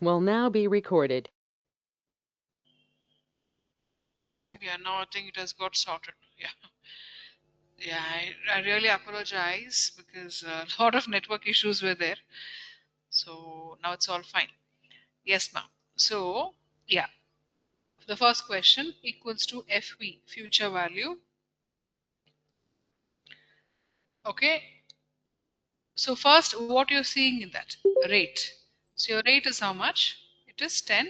will now be recorded. Yeah, now I think it has got sorted. Yeah. Yeah, I really apologize because a lot of network issues were there. So now it's all fine. Yes, ma'am. So, yeah, the first question equals to FV, future value. Okay. So first, what you're seeing in that rate. So your rate is how much? It is 10%,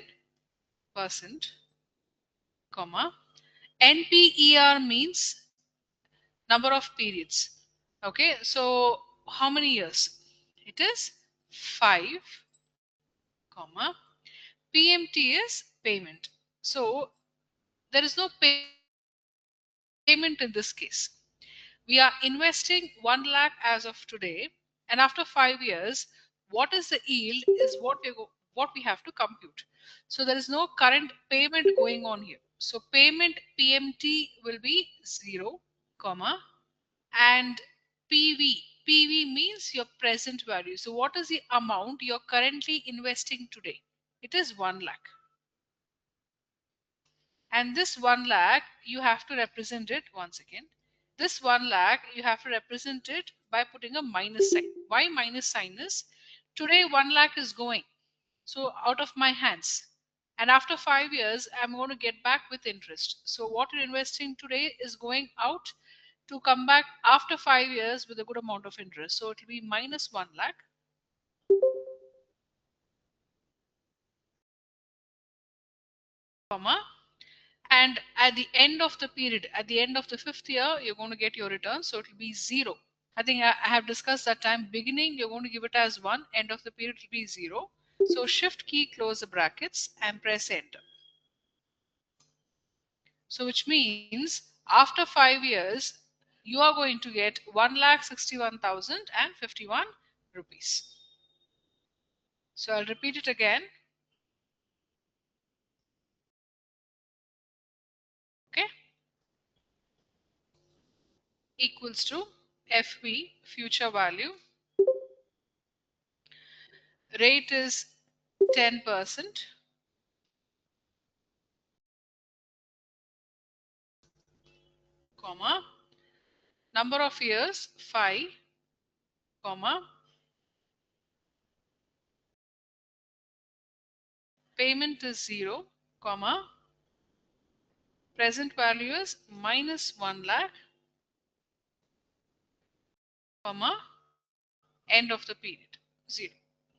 comma. NPER means number of periods. Okay, so how many years? It is 5, comma. PMT is payment. So there is no payment in this case. We are investing 1 lakh as of today, and after 5 years, what is the yield is what we have to compute. So there is no current payment going on here. So payment PMT will be 0, comma, and PV means your present value. So what is the amount you're currently investing today? It is 1 lakh. And this 1 lakh, you have to represent it once again. This 1 lakh, you have to represent it by putting a minus sign. Why minus sign is? Today 1 lakh is going. So out of my hands. And after 5 years, I'm going to get back with interest. So what you're investing today is going out to come back after 5 years with a good amount of interest. So it will be minus 1 lakh, comma, and at the end of the period, at the end of the 5th year, you're going to get your return. So it will be 0. I think I have discussed that time. Beginning, you're going to give it as 1. End of the period will be 0. So shift key, close the brackets and press enter. So which means after 5 years, you are going to get 1,61,051 rupees. So I'll repeat it again. Okay. Equals to FV, future value. Rate is 10%. Comma. Number of years 5, comma. Payment is 0, comma. Present value is minus 1 lakh, comma. End of the period 0.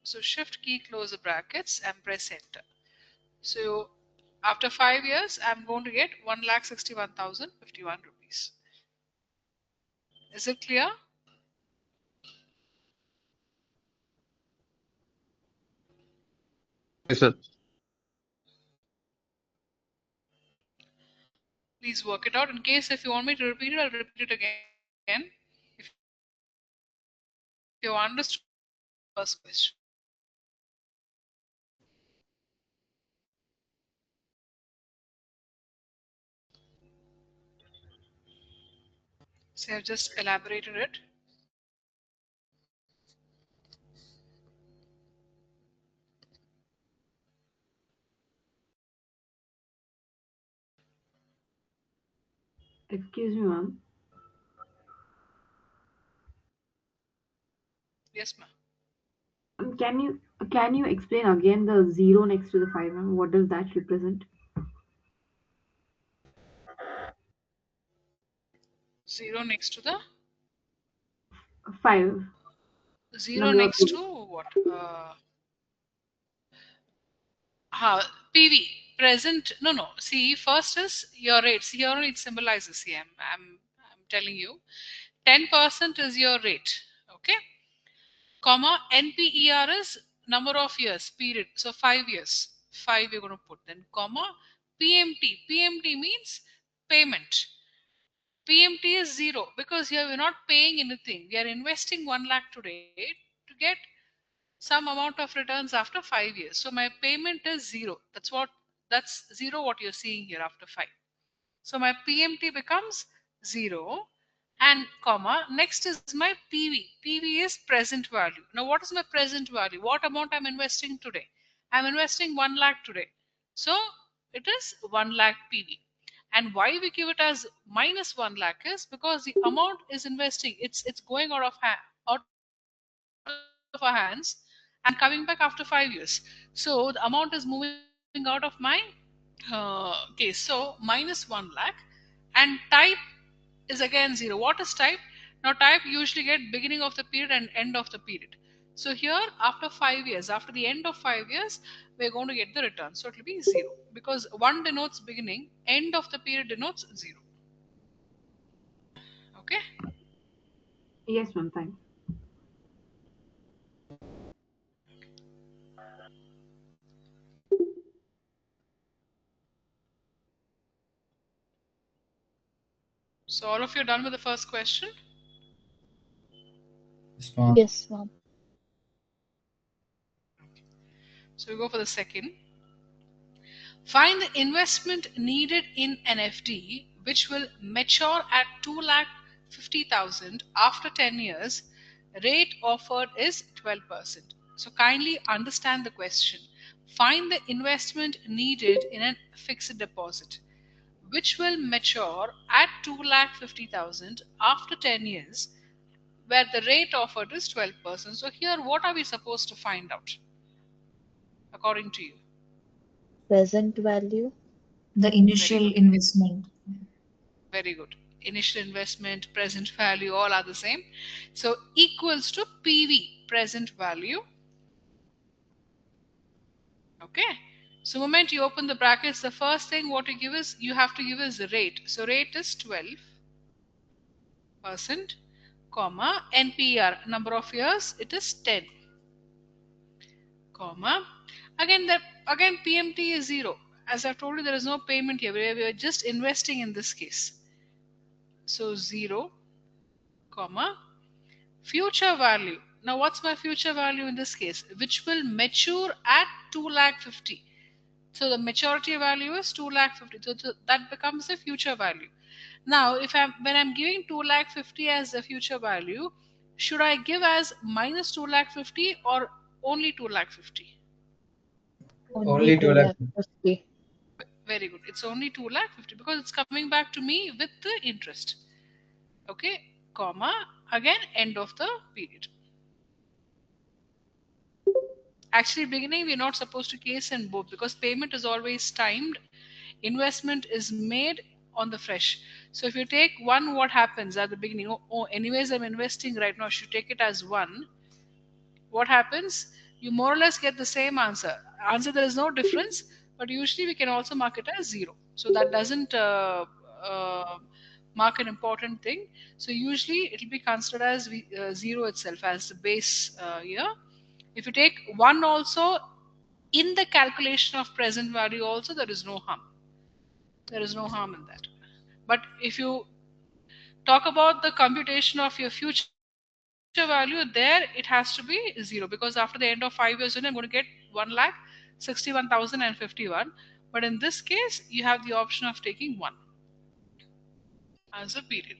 So shift key, close the brackets and press enter. So after 5 years, I'm going to get 1,61,051 rupees. Is it clear? Yes, sir. Please work it out. In case if you want me to repeat it, I'll repeat it again. If you understood first question. So I've just elaborated it. Excuse me, ma'am. Yes, ma'am. Can you explain again the zero next to the five, ma'am? What does that represent? Zero next to the Five. zero Number of next years. to what? PV present. No. See, first is your rate. See, here only it symbolizes. See, I'm telling you, 10% is your rate. Okay, comma NPER is number of years period. So 5 years. 5 you're going to put. Then comma PMT. PMT means payment. PMT is 0 because here we're not paying anything. We are investing 1 lakh today to get some amount of returns after 5 years. So my payment is 0. That's 0 what you're seeing here after 5. So my PMT becomes 0 and comma. Next is my PV. PV is present value. Now what is my present value? What amount I'm investing today? I'm investing 1 lakh today. So it is 1 lakh PV. And why we give it as minus 1 lakh is because the amount is investing. It's going out of our hands and coming back after 5 years. So the amount is moving out of my case. So minus 1 lakh, and type is again 0. What is type? Now type usually get beginning of the period and end of the period. So here after 5 years, after the end of 5 years, we're going to get the return. So it will be 0 because 1 denotes beginning, end of the period denotes 0. Okay. Yes, ma'am. Thanks. So all of you are done with the first question. Yes, ma'am. Yes, ma'am. So we go for the second. Find the investment needed in an FD which will mature at 2,50,000 after 10 years. Rate offered is 12%. So kindly understand the question. Find the investment needed in a fixed deposit which will mature at 2,50,000 after 10 years, where the rate offered is 12%. So here what are we supposed to find out according to you? Present value. The Very initial good. investment. Very good. Initial investment, present value, all are the same. So equals to PV, present value. Okay. So moment you open the brackets, the first thing what you give is, you have to give is the rate. So rate is 12%, comma, NPR, number of years, it is 10, comma. Again PMT is 0. As I've told you, there is no payment here. We are just investing in this case. So 0, comma, future value. Now, what's my future value in this case? Which will mature at 2,50,000. So the maturity value is 2,50,000. So that becomes the future value. Now, if when I'm giving 2,50,000 as the future value, should I give as minus 2,50,000 or only 2,50,000? Only Only 2 2 lakh. lakh 50. Very good. It's only 2,50,000 because it's coming back to me with the interest. Okay, comma, again, end of the period. Actually, beginning we're not supposed to case in both because payment is always timed. Investment is made on the fresh. So if you take one, what happens at the beginning? Oh, anyways, I'm investing right now. I should take it as one. What happens? You more or less get the same answer. Answer there is no difference, but usually we can also mark it as 0. So that doesn't uh, mark an important thing. So usually it will be considered as 0 itself as the base year. If you take 1 also, in the calculation of present value also, there is no harm. There is no harm in that. But if you talk about the computation of your future value, there it has to be 0 because after the end of 5 years, I'm going to get 1,61,051. But in this case, you have the option of taking 1 as a period.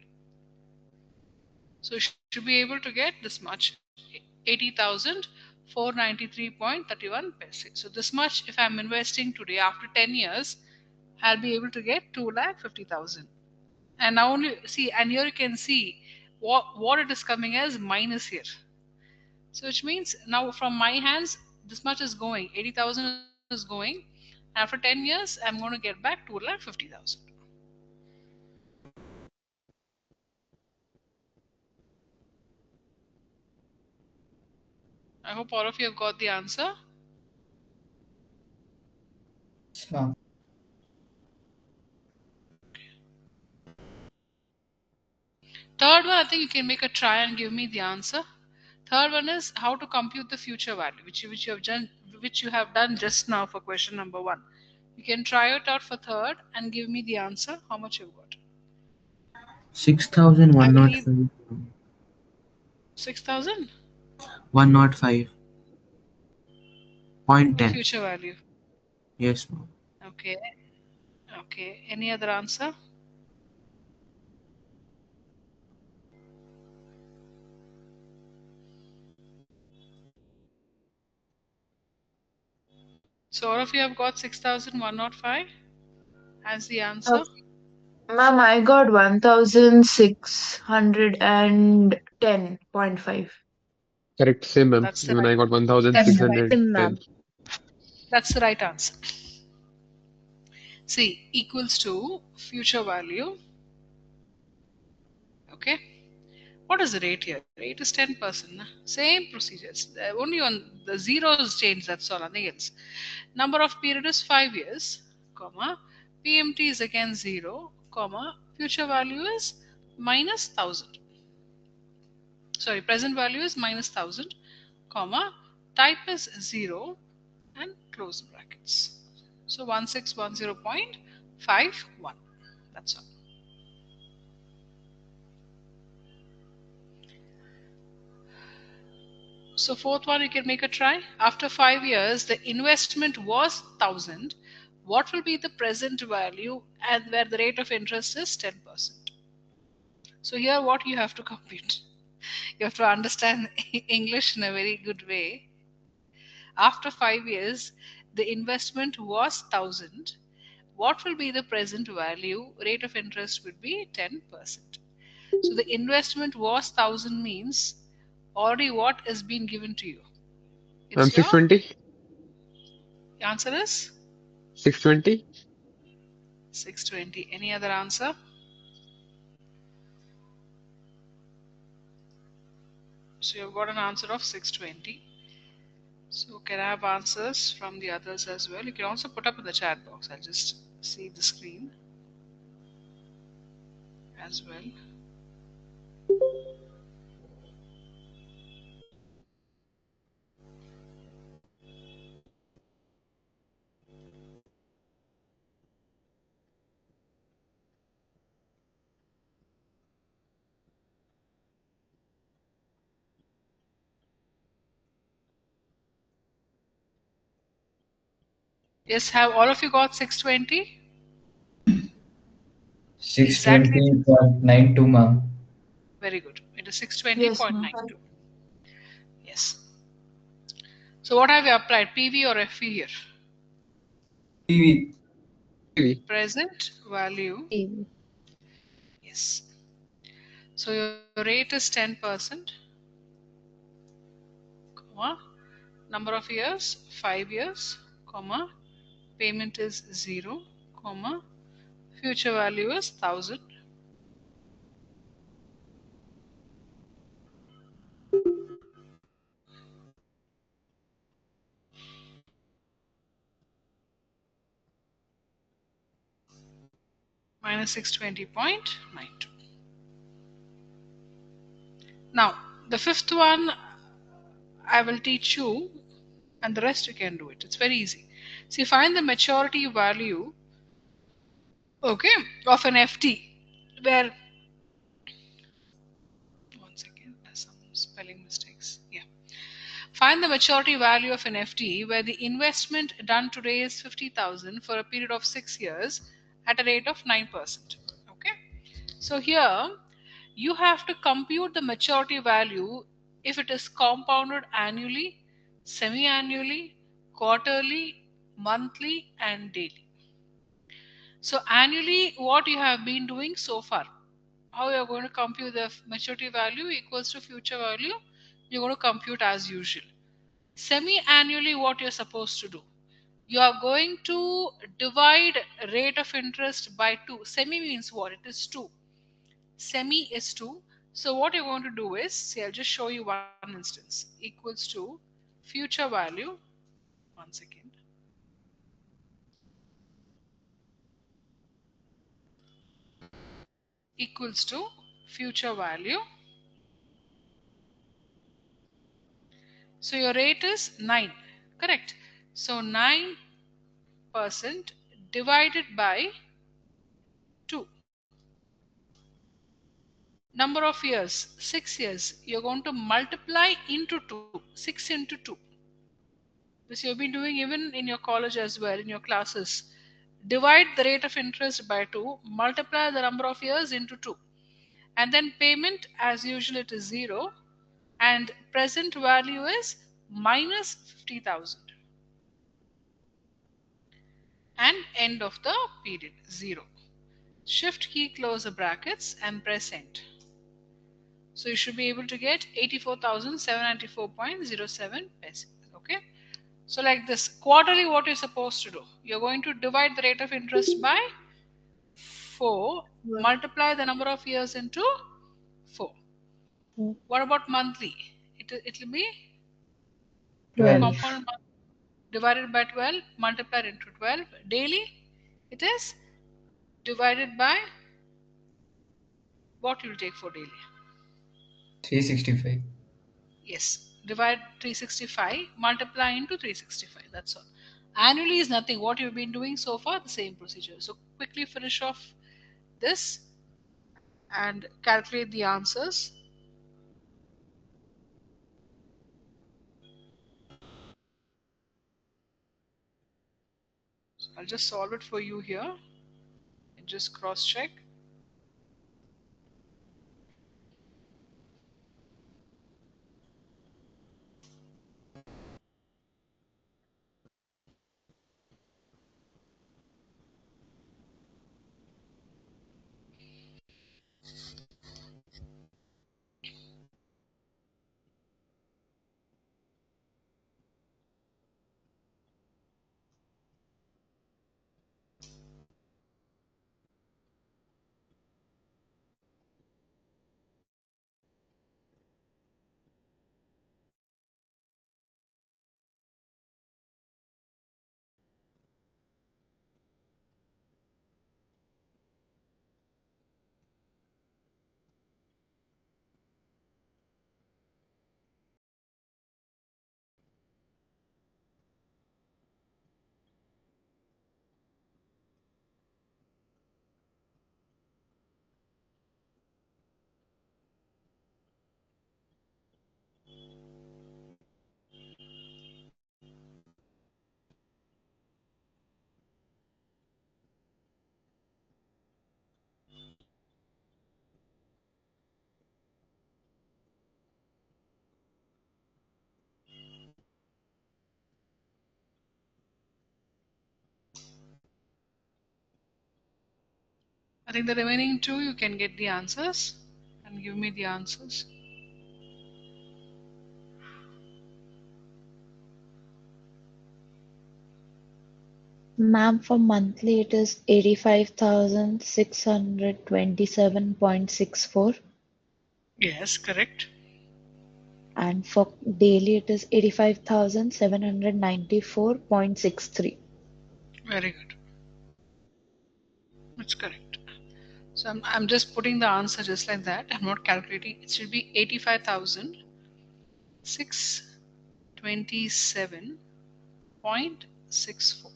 So you should be able to get this much, 80,493.31 paise. So this much, if I'm investing today, after 10 years, I'll be able to get 2,50,000. And now only see, and here you can see what it is coming as minus here. So which means now from my hands, this much is going, 80,000 is going. After 10 years, I'm going to get back 2,50,000. I hope all of you have got the answer. Yes, ma'am. Third one, I think you can make a try and give me the answer. Third one is how to compute the future value, which you have done just now for question number 1. You can try it out for third and give me the answer, how much you've got. I believe 6,105. 6,000 105.10. future value. Yes, ma'am. Okay. Okay. Any other answer? So all of you have got 6,105 as the answer. Ma'am, I got 1610.5. Correct, same, ma'am. That's the Even right. I got That's the right. 1610. Same, ma'am. That's the right answer. C equals to future value. Okay. What is the rate here? Rate is 10%. Same procedures. Only on the zeros change, that's all, nothing else. Number of period is 5 years, comma. PMT is again 0, comma. Future value is minus 1000. Sorry, present value is minus 1000, comma. Type is 0 and close brackets. So 1610.51. That's all. So fourth one, you can make a try. After 5 years, the investment was 1000. What will be the present value and where the rate of interest is 10%? So here what you have to compute. You have to understand English in a very good way. After 5 years, the investment was 1000. What will be the present value? Rate of interest would be 10%. So the investment was 1000 means already what is being given to you? Ma'am, It's your 620? answer is 620? 620. Any other answer? So you've got an answer of 620. So can I have answers from the others as well? You can also put up in the chat box. I'll just see the screen as well. Yes, have all of you got 620? Exactly. 620.92, ma'am. Very good. It is Yes, ma'am. 620.92. Yes. So what have you applied? PV or FV here? PV. PV. Present value. PV. Yes. So your rate is 10%. Comma. Number of years, 5 years, comma. Payment is 0, comma. Future value is 1000. Minus 620.92. Now, the fifth one I will teach you, and the rest you can do it. It's very easy. See, find the maturity value, okay, of an FD, where, one second, there's some spelling mistakes. Yeah. Find the maturity value of an FD where the investment done today is 50,000 for a period of 6 years at a rate of 9%. Okay. So here you have to compute the maturity value if it is compounded annually, semi-annually, quarterly, monthly and daily. So annually, what you have been doing so far, how you are going to compute the maturity value equals to future value, you're going to compute as usual. Semi-annually, what you're supposed to do, you are going to divide rate of interest by 2. Semi means what? It is 2. Semi is 2. So what you're going to do is, see, I'll just show you one instance, equals to future value, one second, equals to future value. So your rate is 9, correct? So 9% divided by 2. Number of years, 6 years. You're going to multiply into 2, 6 into 2. This you've been doing even in your college as well, in your classes. Divide the rate of interest by 2, multiply the number of years into 2. And then payment, as usual, it is 0. And present value is minus 50,000. and end of the period 0. Shift key, close the brackets and press enter. So you should be able to get 84,794.07 pesos. Okay. So like this, quarterly what you're supposed to do, you're going to divide the rate of interest by 4, multiply the number of years into 4. What about monthly? It will be 12. compound divided by 12, multiplied into 12. Daily, it is divided by what you will take for daily. 365. Yes, divide 365, multiply into 365. That's all. Annually is nothing. What you've been doing so far, the same procedure. So quickly finish off this and calculate the answers. So I'll just solve it for you here and just cross check. I think the remaining two you can get the answers and give me the answers. Ma'am, for monthly it is 85,627.64 Yes, correct. and for daily it is 85,794.63. Very good. That's correct. So I'm just putting the answer just like that. I'm not calculating. It should be 85,627.64.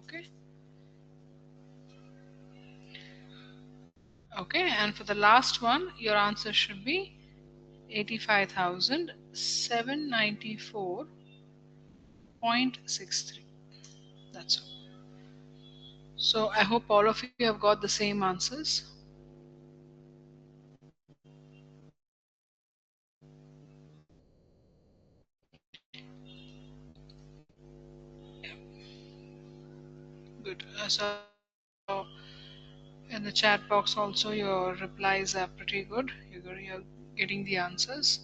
Okay. Okay. And for the last one, your answer should be 85,794.63. That's all. So I hope all of you have got the same answers. Good. So in the chat box also your replies are pretty good. You're getting the answers.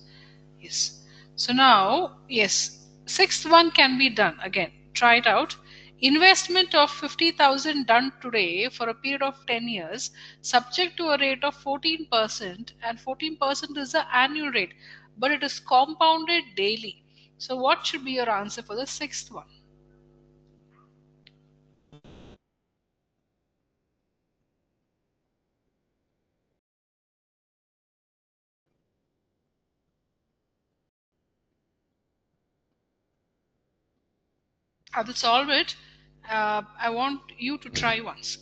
Yes. So now, yes, sixth one can be done. Again, try it out. Investment of 50,000 done today for a period of 10 years, subject to a rate of 14%, and 14% is the annual rate, but it is compounded daily. So what should be your answer for the sixth one? I will solve it. I want you to try once.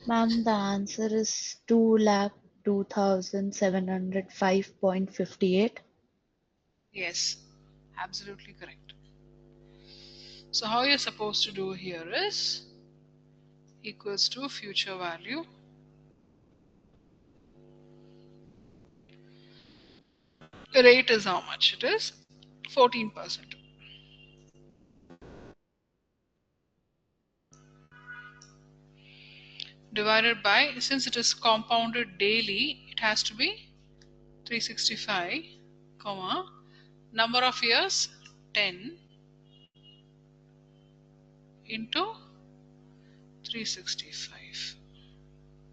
Ma'am, the answer is 2,02,705.58. Yes, absolutely correct. So how you're supposed to do here is equals to future value rate is how much? It is 14%. Divided by, since it is compounded daily, it has to be 365, comma, number of years 10 into 365,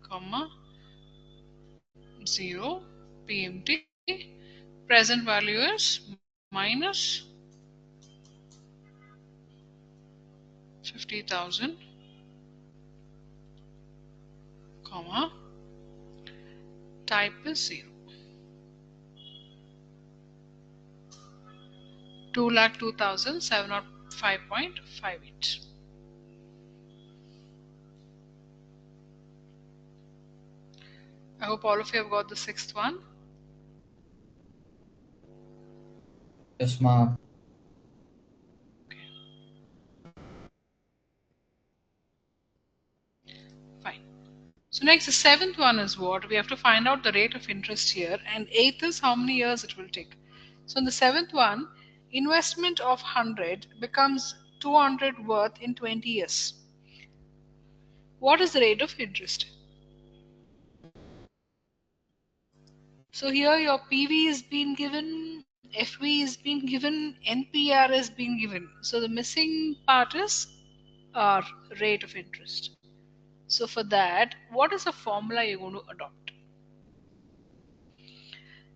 comma, 0 PMT. Present value is minus 50,000, comma, type is 0. 2,02,705.58. I hope all of you have got the sixth one. Yes, ma'am. Fine. So next, the seventh one is what? We have to find out the rate of interest here, and eighth is how many years it will take. So in the seventh one, investment of 100 becomes 200 worth in 20 years. What is the rate of interest? So here your PV is being given, FV is being given, NPR is being given. So the missing part is our rate of interest. So for that, what is the formula you're going to adopt?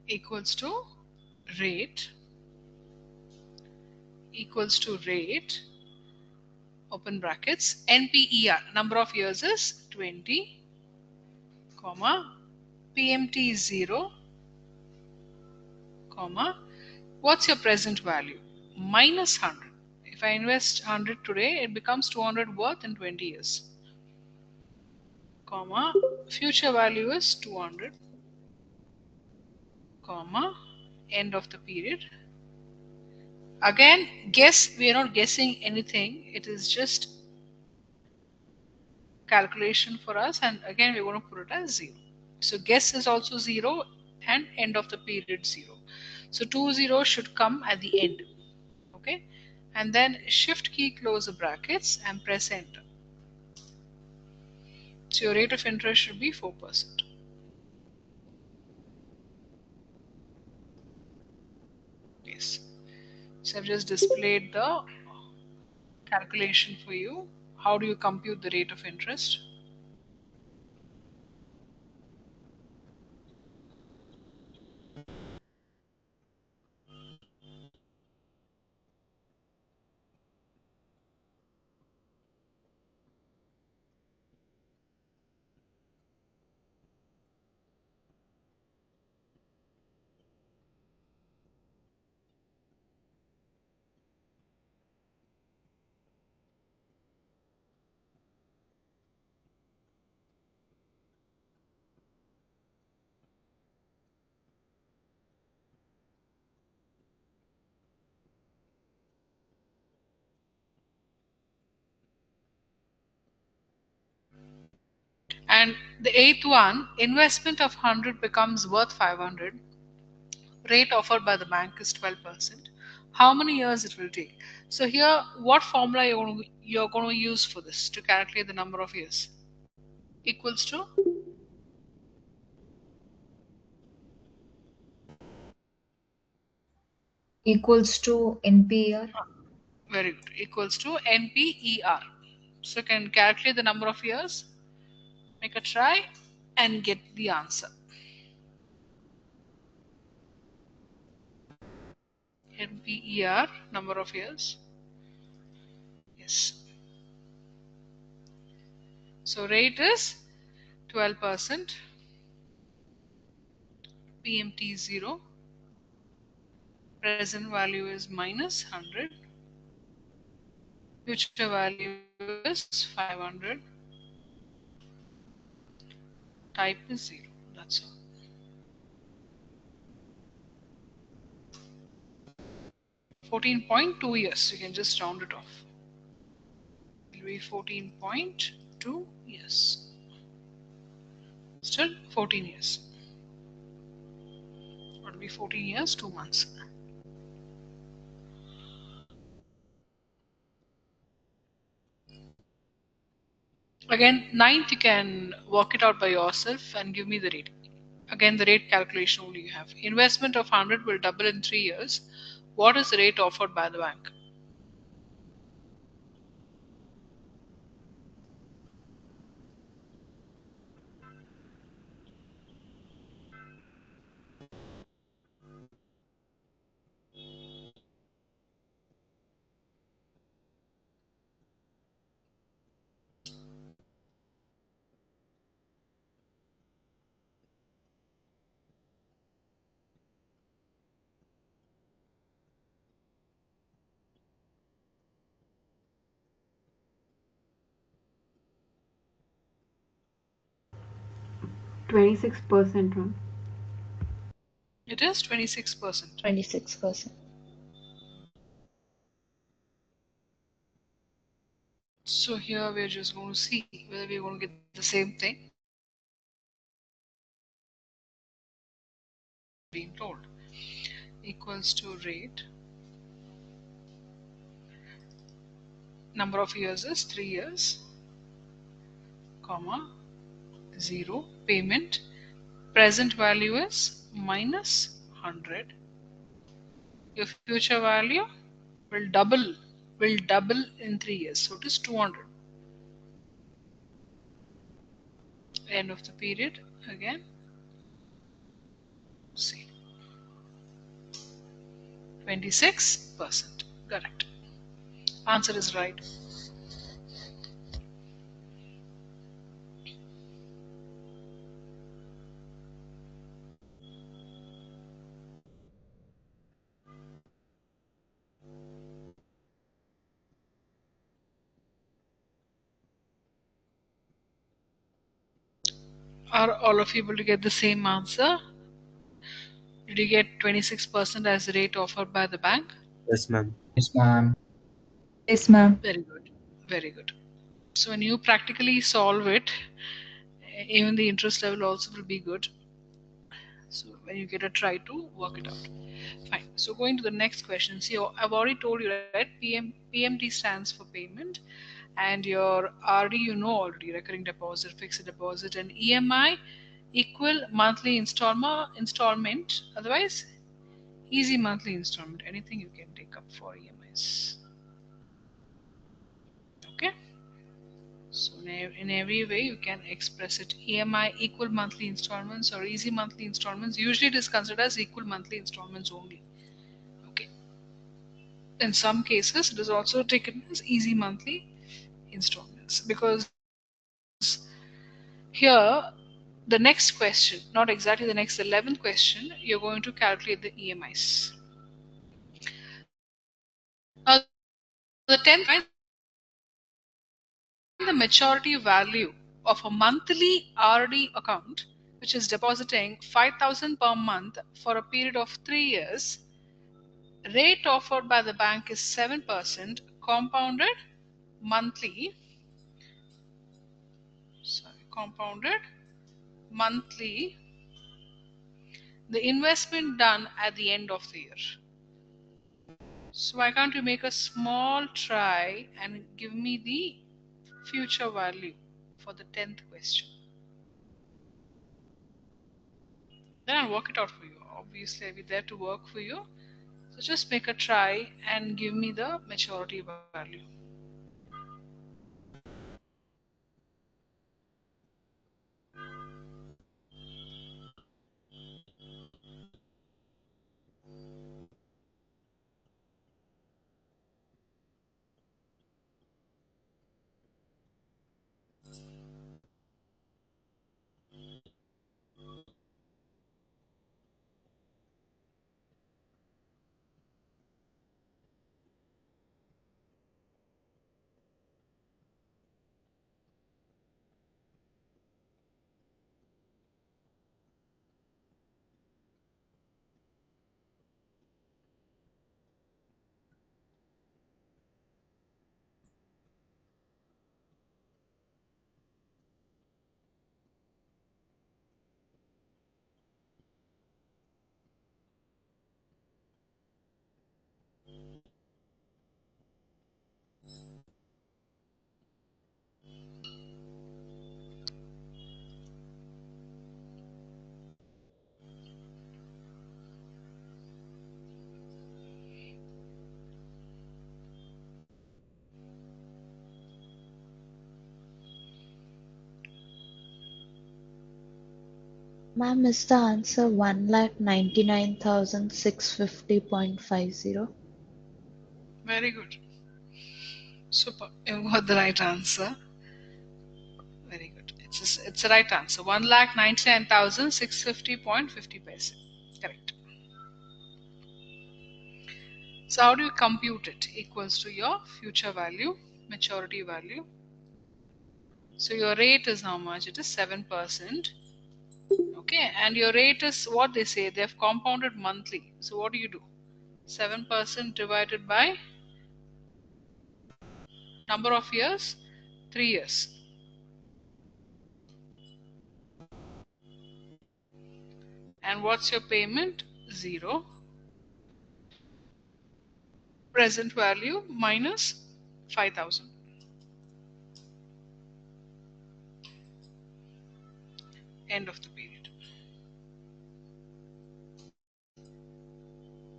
Equals to rate, equals to rate, open brackets, NPER, number of years is 20, comma, PMT is 0, comma, what's your present value? Minus 100. If I invest 100 today, it becomes 200 worth in 20 years. Comma, future value is 200, comma, end of the period. Again, guess, we are not guessing anything. It is just calculation for us, and again we're going to put it as 0. So guess is also 0 and end of the period 0. So 2 zeros should come at the end. Okay, and then shift key, close the brackets and press enter. So your rate of interest should be 4%. Yes. So I've just displayed the calculation for you. How do you compute the rate of interest? And the eighth one, investment of 100 becomes worth 500. Rate offered by the bank is 12%. How many years it will take? So here, what formula you're going to use for this to calculate the number of years? Equals to? Equals to NPR. Very good. Equals to NPER. So you can calculate the number of years, make a try, and get the answer. NPER, number of years. Yes. So rate is 12%, PMT is 0, present value is minus 100, future value is 500, type is 0. That's all. $14.2 years. You can just round it off. It will be 14.2 years. Still 14 years. It will be be 14 years, 2 months. Again, ninth, you can work it out by yourself and give me the rate. Again, the rate calculation only you have. Investment of 100 will double in 3 years. What is the rate offered by the bank? %26%. It is 26%. 26%. So here we're just going to see whether we're going to get the same thing being told. Equals to rate. Number of years is 3 years, comma, 0. Payment. Present value is minus 100. Your future value will double in 3 years. So it is 200. End of the period again. See. 26%. Correct. Answer is right. Are all of you able to get the same answer? Did you get 26% as the rate offered by the bank? Yes, ma'am. Yes, ma'am. Yes, ma'am. Very good. Very good. So when you practically solve it, even the interest level also will be good. So when you get a try to work it out. Fine. So going to the next question. See, I've already told you, right? PMT stands for payment, and your RD you know already, recurring deposit, fixed deposit, and EMI equal monthly installment. Otherwise, easy monthly installment. Anything you can take up for EMIs. Okay. So in every way you can express it. EMI equal monthly installments or easy monthly installments. Usually it is considered as equal monthly installments only. Okay. In some cases it is also taken as easy monthly installments because here the next question, not exactly the next 11th question, you're going to calculate the EMIs. Now the 10th, the maturity value of a monthly RD account which is depositing 5,000 per month for a period of 3 years. Rate offered by the bank is 7% compounded monthly. Compounded monthly. The investment done at the end of the year. So why can't you make a small try and give me the future value for the 10th question? Then I'll work it out for you. Obviously, I'll be there to work for you. So just make a try and give me the maturity value. Ma'am, is the answer 1,99,650.50? Very good. Super. You got the right answer. Very good. It's the right answer. 1,99,650.50 paise. Correct. So how do you compute it? Equals to your future value, maturity value. So your rate is how much? It is 7%. Okay, and your rate is what they say. They have compounded monthly. So what do? 7% divided by number of years? 3 years. And what's your payment? 0. Present value minus 5,000. End of the period.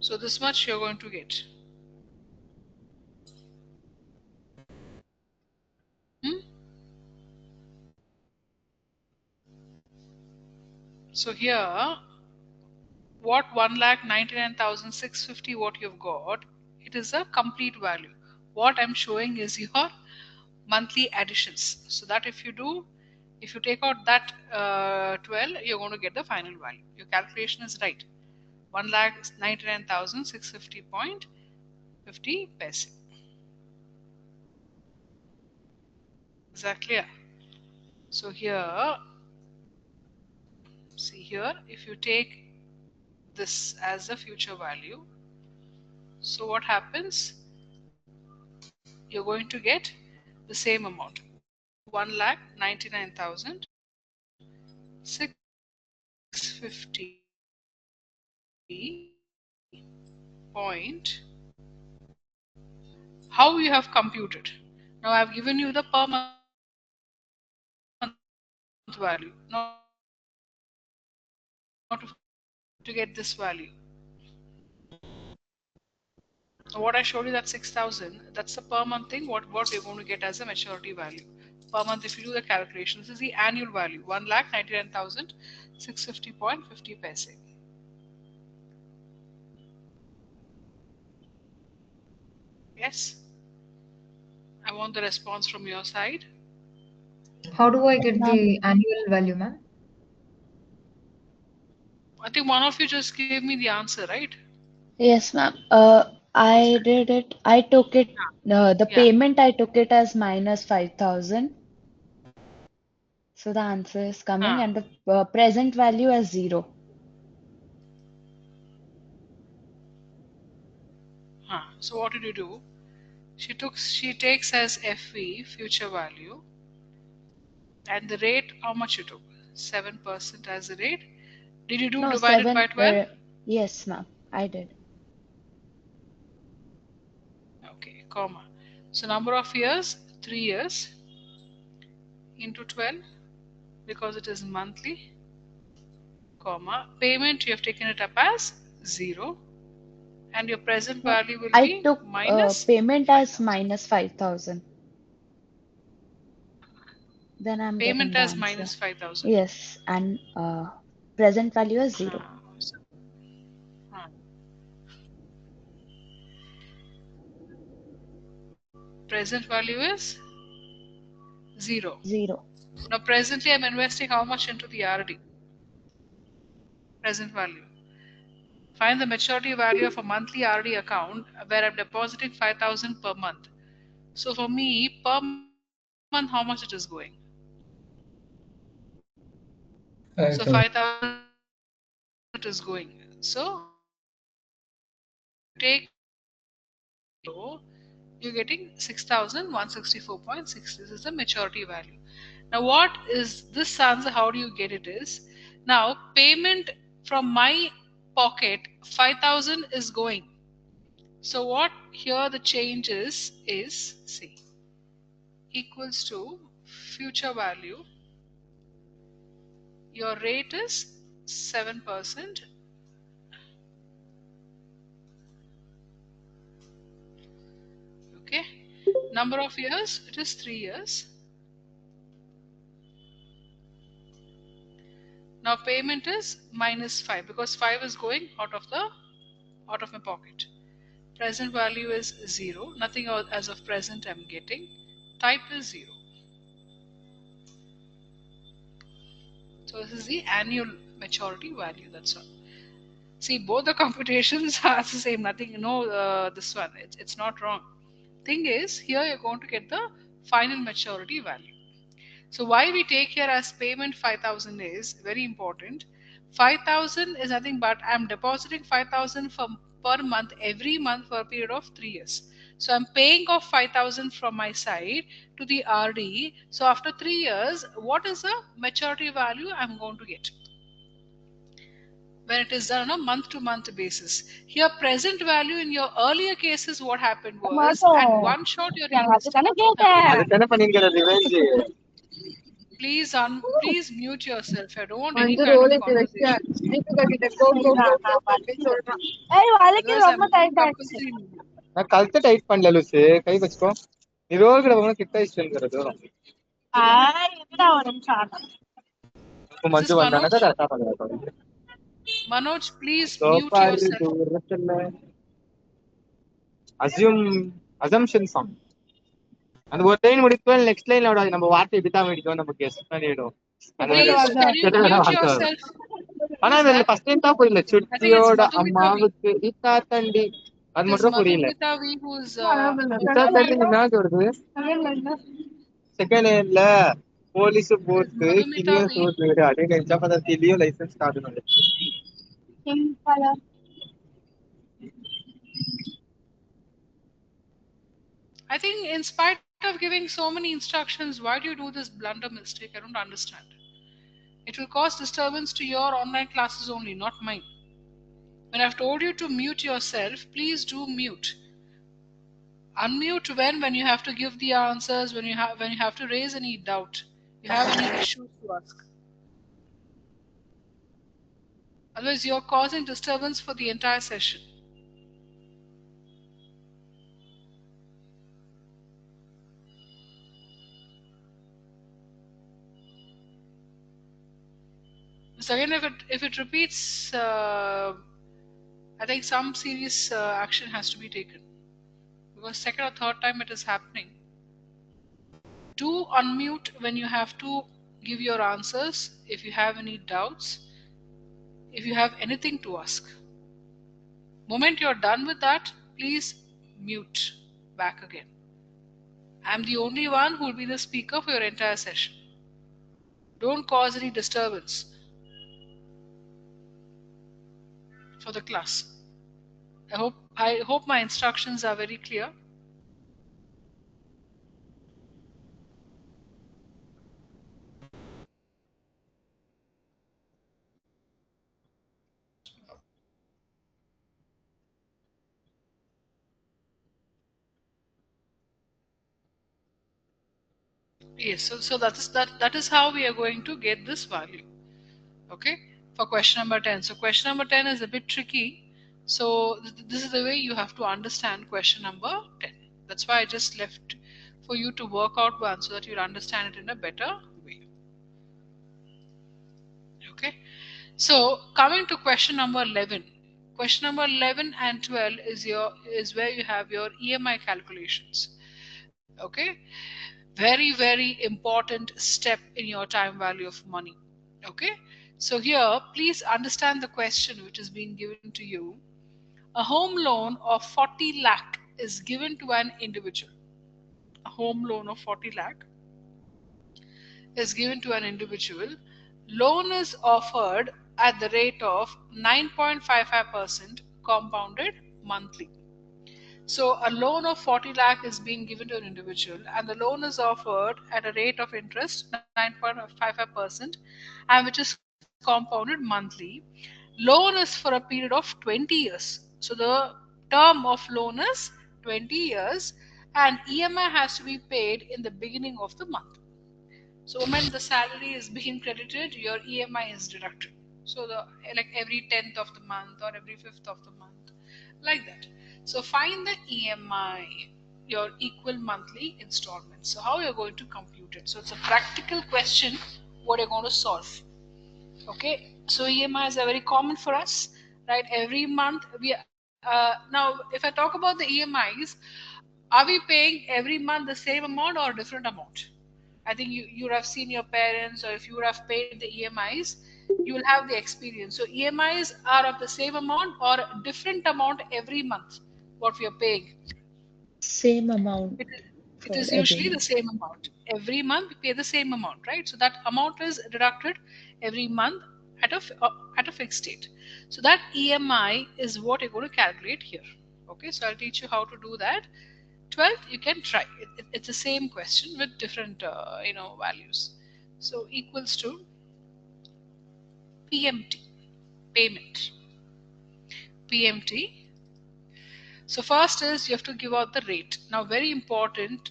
So this much you're going to get. So here, what 1,99,650 what you've got, it is a complete value. What I'm showing is your monthly additions. So that if you take out that 12, you're going to get the final value. Your calculation is right. 1,99,650.50 paise. Is that clear? So here, see here, if you take this as a future value, so what happens? You're going to get the same amount, 1,99,650 point. How you have computed? Now I've given you the per month value, not to get this value. What I showed you, that 6,000, that's the per month thing. What you're going to get as a maturity value per month if you do the calculation. This is the annual value, 1,99,650.50 paise. Yes. I want the response from your side. How do I get Ma'am, the annual value, ma'am? I think one of you just gave me the answer, right? yes, ma'am. I did it. I took it. The Yeah. payment I took it as minus 5,000. So the answer is coming, and the present value as 0. So what did you do? She takes as FV, future value, and the rate, how much you took? 7% as the rate. Did you do No, divided by 12? Yes, ma'am. I did. Okay, comma. So number of years, 3 years into 12, because it is monthly, comma. Payment, you have taken it up as 0, and your present No, value will I be took minus payment as 5,000. minus 5,000. Then I'm getting Payment the as answer. minus 5,000. Yes, and present value is 0. Present value is 0. 0. Now presently I'm investing how much into the RD? Present value. Find the maturity value of a monthly RD account where I'm depositing 5,000 per month. So for me, per month, how much it is going? So 5,000 it is going. So take, you're getting 6,164.6. This is the maturity value. Now what is this answer? How do you get it is, now payment from my pocket 5,000 is going. So what here the change is see equals to future value. Your rate is 7%. Okay. Number of years, it is 3 years. Now payment is -5 because 5 is going out of my pocket. Present value is 0. Nothing as of present I'm getting. Type is 0. So this is the annual maturity value. That's all. See, both the computations are the same. Nothing. No, this one. It's not wrong. Thing is, here you're going to get the final maturity value. So why we take here as payment 5,000 is very important. 5,000 is nothing but I'm depositing 5,000 per month every month for a period of 3 years. So I'm paying off 5,000 from my side to the RD. So after 3 years, what is the maturity value I'm going to get? When it is done on a month-to-month basis. Here, present value in your earlier cases, what happened was at one shot you're investing. Please mute yourself. I don't want any Manju kind roll of in direction. conversation. వాళ్ళకి Otherwise, రొమ్మ I'm going to tight compulsory mute you. நான் கழுத்தை tight பண்ணல லூசு கை வச்சுக்கோ நீ role கூட போகணும் கிட்ட இஷ்டம் தூரம் இப்போ Is மஞ்சு this Manoj? வந்தானக்கா கரெக்டா பண்ணுவேன் Manoj, please mute சோப்பாரு yourself. தூரத்துல அசம்ஷன் சாங் அந்த ஒரு லைன் முடிக்கும் நெக்ஸ்ட் லைன்ல விடாது நம்ம வார்த்தை இப்படி தான் முடிக்கும் நம்ம கெஸ் பண்ணிடும் அந்த மாதிரி Please, can you கெட்ட mute வார்த்தை வரும் yourself? ஆனா Who's இதுல that? ஃபர்ஸ்ட் டைம் தான் புரியல I think it's சுட்டியோட Madhumita V. அம்மாவுக்கு இத்தா தண்டி அது It is மட்டும் புரியல Madhumita V who's இத்தா தண்டி என்ன வருது செகண்ட் ஹேண்ட்ல போலீஸ் it is போட்டு Madhumita கிளியும் V. சோறு அப்படின்னு நினைச்சா பார்த்தா திலியும் லைசன்ஸ் காட்டணும் I think in spite of giving so many instructions, why do you do this blunder mistake? I don't understand. It will cause disturbance to your online classes only, not mine. When I've told you to mute yourself, please do mute. Unmute when you have to give the answers, when you have to raise any doubt, you have any issues to ask. Otherwise, you're causing disturbance for the entire session. So again, if it repeats, I think some serious action has to be taken. Because second or third time it is happening. Do unmute when you have to give your answers, if you have any doubts, if you have anything to ask. Moment you're done with that, please mute back again. I'm the only one who will be the speaker for your entire session. Don't cause any disturbance for the class. I hope my instructions are very clear. Yes, so that is how we are going to get this value. Okay, for question number 10. So question number 10 is a bit tricky. So this is the way you have to understand question number 10. That's why I just left for you to work out one so that you'll understand it in a better way. Okay, so coming to question number 11. Question number 11 and 12 is where you have your EMI calculations. Okay, very important step in your time value of money. Okay, so here please understand the question which is being given to you. A home loan of 40 lakh is given to an individual. A home loan of 40 lakh is given to an individual. Loan is offered at the rate of 9.55% compounded monthly. So a loan of 40 lakh is being given to an individual and the loan is offered at a rate of interest 9.55% and which is compounded monthly. Loan is for a period of 20 years. So the term of loan is 20 years and EMI has to be paid in the beginning of the month. So when the salary is being credited, your EMI is deducted. So like every 10th of the month or every 5th of the month, like that. So find the EMI, your equal monthly installments. So how you're going to compute it? So it's a practical question what you're going to solve. Okay, so EMIs are very common for us, right? Every month we now if I talk about the EMIs, are we paying every month the same amount or a different amount? I think you would have seen your parents, or if you would have paid the EMIs, you will have the experience. So EMIs are of the same amount or a different amount every month what we are paying. Same amount It for is every usually the month. same amount. Every month we pay the same amount, right? So that amount is deducted every month at a fixed date. So that EMI is what you're going to calculate here. Okay, so I'll teach you how to do that. 12th, you can try. It's the same question with different values. So equals to PMT, payment. PMT. So first is you have to give out the rate. Now very important,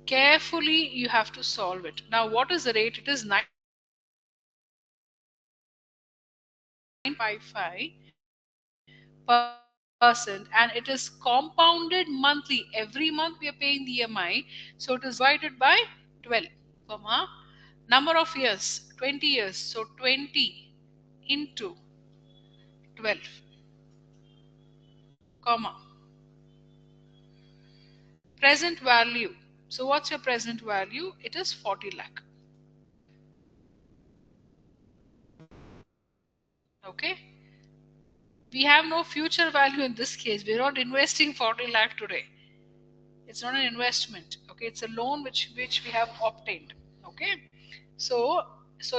carefully you have to solve it. Now what is the rate? It is 9.55% and it is compounded monthly. Every month we are paying the EMI. So it is divided by 12, number of years, 20 years. So 20 into 12, present value. So what's your present value? It is 40 lakh. Okay. We have no future value in this case. We're not investing 40 lakh today. It's not an investment. Okay. It's a loan which we have obtained. Okay. So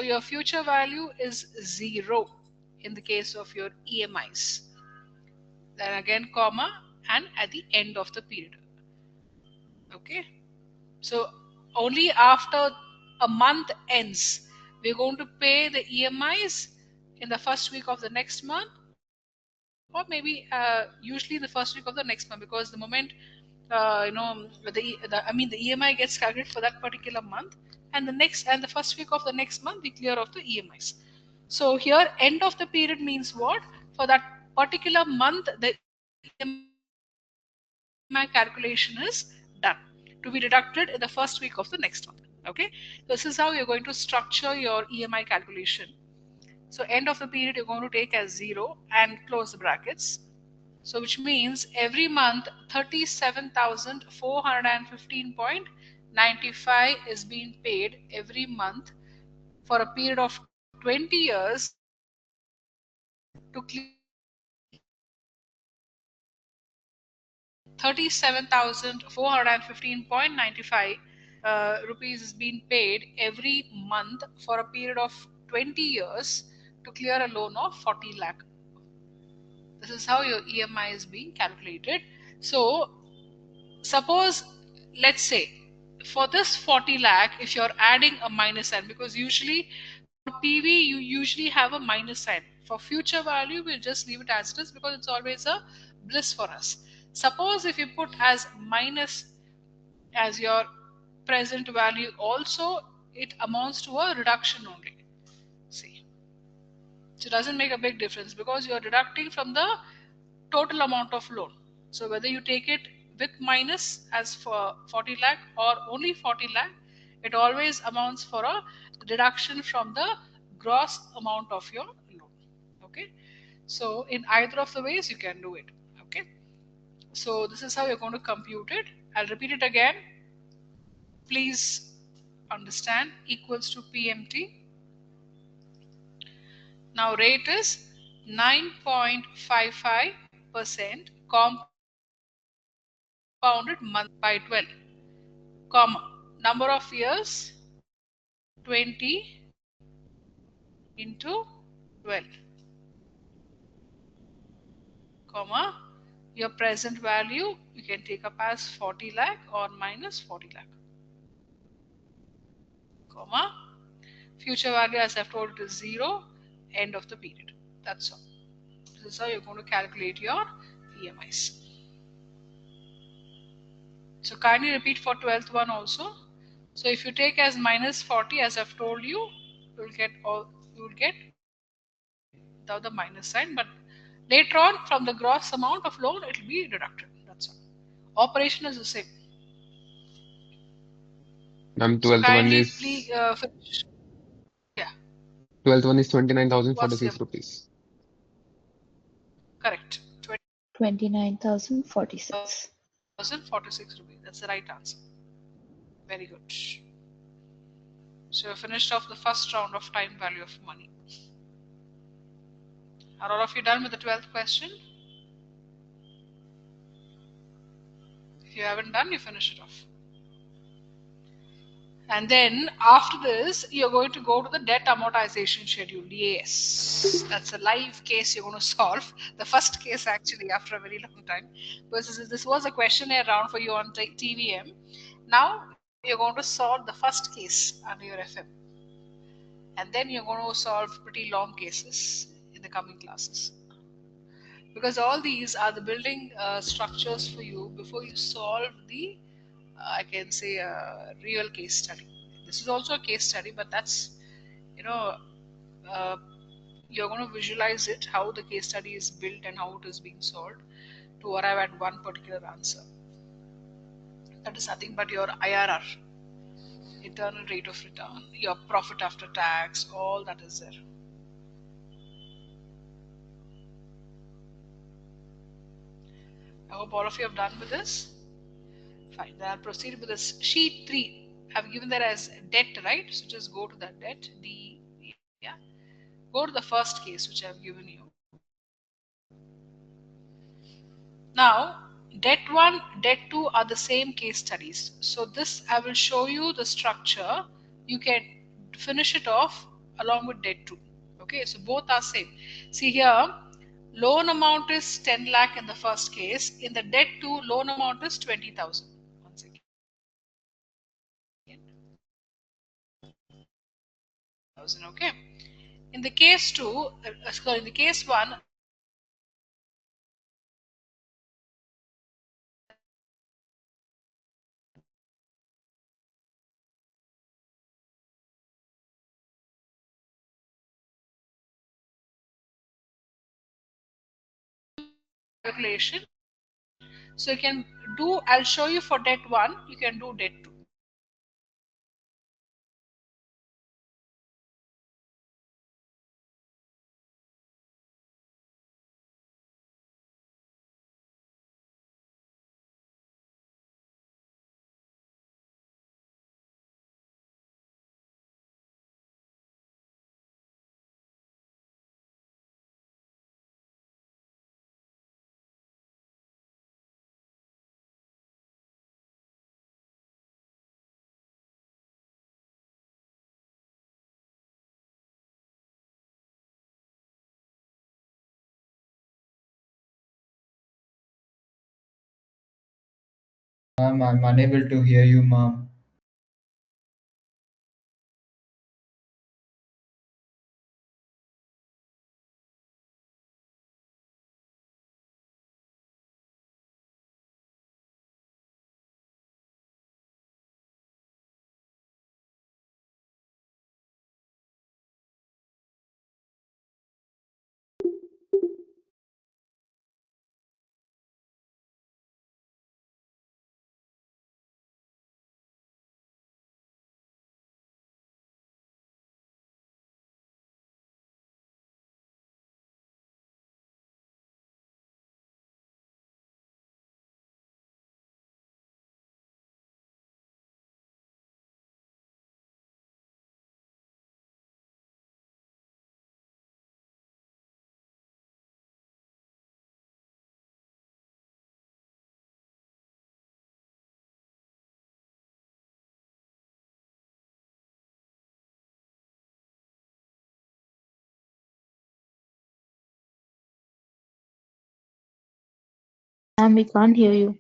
your future value is 0 in the case of your EMIs. Then again, and at the end of the period. Okay. So only after a month ends, we're going to pay the EMIs in the first week of the next month, or maybe usually the first week of the next month, because the moment the EMI gets calculated for that particular month, and the first week of the next month we clear off the EMIs. So here end of the period means what? For that particular month, the EMI calculation is done to be deducted in the first week of the next month. Okay, this is how you're going to structure your EMI calculation. So end of the period you're going to take as 0 and close the brackets. So which means every month 37,415.95 is being paid every month for a period of 20 years to clear a loan of 40 lakh. 37,415.95 rupees is being paid every month for a period of 20 years to clear a loan of 40 lakh. This is how your EMI is being calculated. So suppose, let's say, for this 40 lakh, if you're adding a minus sign, because usually for PV you usually have a minus sign. For future value, we'll just leave it as it is because it's always a bliss for us. Suppose if you put as minus as your present value also, it amounts to a reduction only. See, so it doesn't make a big difference because you're deducting from the total amount of loan. So whether you take it with minus as for 40 lakh or only 40 lakh, it always amounts for a deduction from the gross amount of your loan. Okay, so in either of the ways you can do it. Okay, so this is how you're going to compute it. I'll repeat it again. Please understand, equals to PMT. Now rate is 9.55% compounded monthly by 12, number of years 20 into 12, your present value you can take up as 40 lakh or minus 40 lakh, future value as I've told it is 0, end of the period. That's all. This is how you're going to calculate your EMIs. So kindly repeat for 12th one also. So if you take as minus 40, as I've told you, you will get without the minus sign, but later on from the gross amount of loan it will be deducted. That's all. Operation is the same. Ma'am, So 12th one kindly is please finish. Yeah, 12th one is what's the 29,046 rupees. correct? 29,046. 2046 rupees. That's the right answer. Very good. So you finished off the first round of time value of money. Are all of you done with the 12th question? If you haven't done, you finish it off. And then after this, you're going to go to the debt amortization schedule. Yes, that's a live case you're going to solve. The first case actually after a very long time. Because this was a questionnaire round for you on TVM. Now you're going to solve the first case under your FM. And then you're going to solve pretty long cases in the coming classes. Because all these are the building structures for you before you solve the I can say a real case study. This is also a case study, but that's, uh, you're going to visualize it, how the case study is built and how it is being solved to arrive at one particular answer. That is nothing but your IRR, internal rate of return, your profit after tax, all that is there. I hope all of you have done with this. Fine, then I'll proceed with this sheet 3. I've given that as debt, right? So just go to that debt, D, yeah. Go to the first case which I've given you. Now, debt 1, debt 2 are the same case studies. So this I will show you the structure. You can finish it off along with debt 2. Okay, so both are same. See here, loan amount is 10 lakh in the first case. In the debt 2, loan amount is 20,000. One second. Okay. In the case 2, sorry, in the case 1, calculation. So you can do, I'll show you for debt 1, you can do debt 2. Ma'am, I'm unable to hear you, ma'am. Ma'am, we can't hear you.